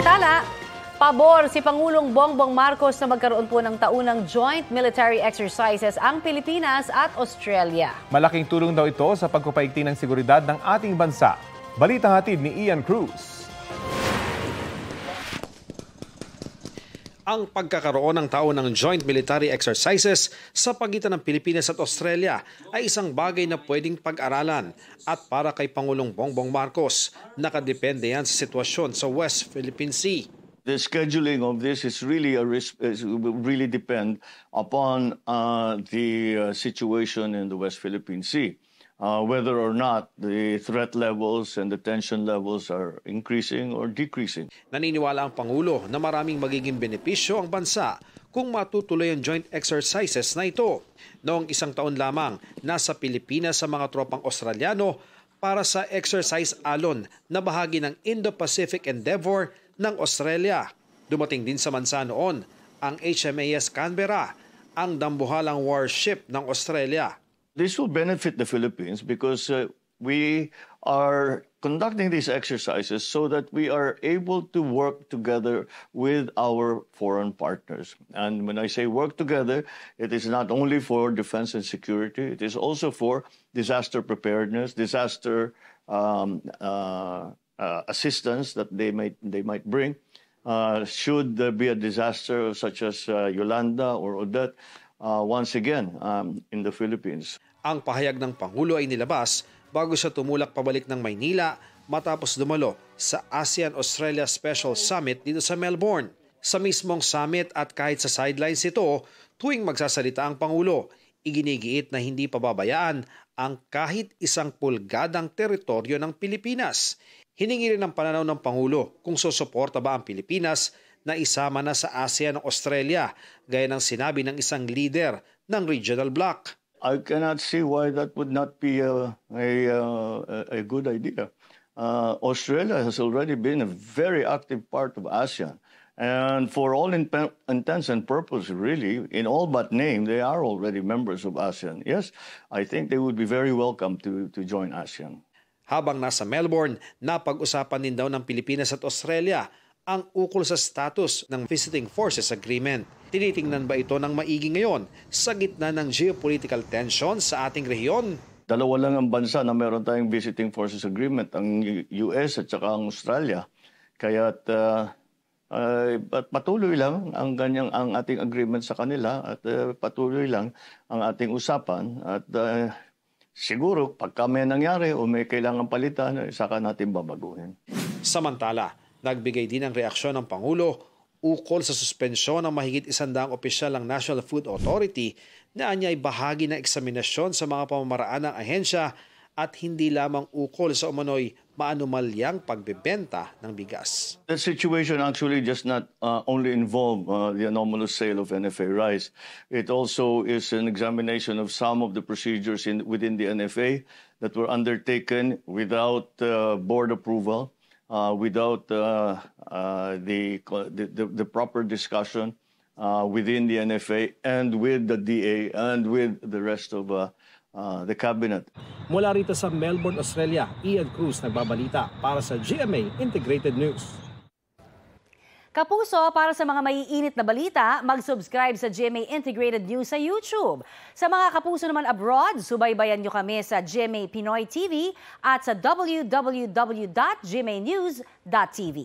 Samantala, pabor si Pangulong Bongbong Marcos na magkaroon po ng taunang joint military exercises ang Pilipinas at Australia. Malaking tulong daw ito sa pagpapaigting ng seguridad ng ating bansa. Balita hatid ni Ian Cruz. Ang pagkakaroon ng taunang joint military exercises sa pagitan ng Pilipinas at Australia ay isang bagay na pwedeng pag-aralan. At para kay Pangulong Bongbong Marcos, nakadepende yan sa sitwasyon sa West Philippine Sea. The scheduling of this is really will really depend upon the situation in the West Philippine Sea. Whether or not the threat levels and the tension levels are increasing or decreasing. Naniniwala ang Pangulo na maraming magiging benepisyo ang bansa kung matutuloy ang joint exercises na ito. Noong isang taon lamang, nasa Pilipinas sa mga tropang Australiano para sa exercise Alon na bahagi ng Indo-Pacific Endeavour ng Australia. Dumating din sa bansa noon ang HMAS Canberra, ang dambuhalang warship ng Australia. This will benefit the Philippines because we are conducting these exercises so that we are able to work together with our foreign partners. And when I say work together, it is not only for defense and security, it is also for disaster preparedness, disaster assistance that they might bring. Should there be a disaster such as Yolanda or Odette, once again in the Philippines. Ang pahayag ng Pangulo ay nilabas bago siya tumulak pabalik ng Maynila matapos dumalo sa ASEAN-Australia Special Summit dito sa Melbourne. Sa mismong summit at kahit sa sidelines ito, tuwing magsasalita ang Pangulo, iginigiit na hindi pababayaan ang kahit isang pulgadang teritoryo ng Pilipinas. Hiningi rin ang pananaw ng Pangulo kung susuporta ba ang Pilipinas na isama na sa ASEAN ng Australia, gaya ng sinabi ng isang leader ng regional bloc. I cannot see why that would not be a good idea. Australia has already been a very active part of ASEAN. And for all intents and purposes, really, in all but name, they are already members of ASEAN. Yes, I think they would be very welcome to join ASEAN. Habang nasa Melbourne, napag-usapan din daw ng Pilipinas at Australia ang ukol sa status ng Visiting Forces Agreement. Tinitingnan ba ito ng maigi ngayon sa gitna ng geopolitical tension sa ating rehiyon? Dalawa lang ang bansa na meron tayong Visiting Forces Agreement, ang US at saka ang Australia. Kaya't patuloy lang ang ating agreement sa kanila at patuloy lang ang ating usapan at siguro pagka may nangyari o may kailangan palitan, saka natin babaguhin. Samantala, nagbigay din ng reaksyon ng Pangulo ukol sa suspensyon ng mahigit 100 opisyal ng National Food Authority na anya ay bahagi ng eksaminasyon sa mga pamamaraan ng ahensya at hindi lamang ukol sa umano'y maanumalyang pagbebenta ng bigas. The situation actually does not only involve the anomalous sale of NFA rice. It also is an examination of some of the procedures within the NFA that were undertaken without board approval. Without the proper discussion within the NFA and with the DA and with the rest of the cabinet. Mula rito sa Melbourne, Australia, Ian Cruz nagbabalita para sa GMA Integrated News. Kapuso, para sa mga maiinit na balita, mag-subscribe sa GMA Integrated News sa YouTube. Sa mga kapuso naman abroad, subaybayan nyo kami sa GMA Pinoy TV at sa www.gmanews.tv.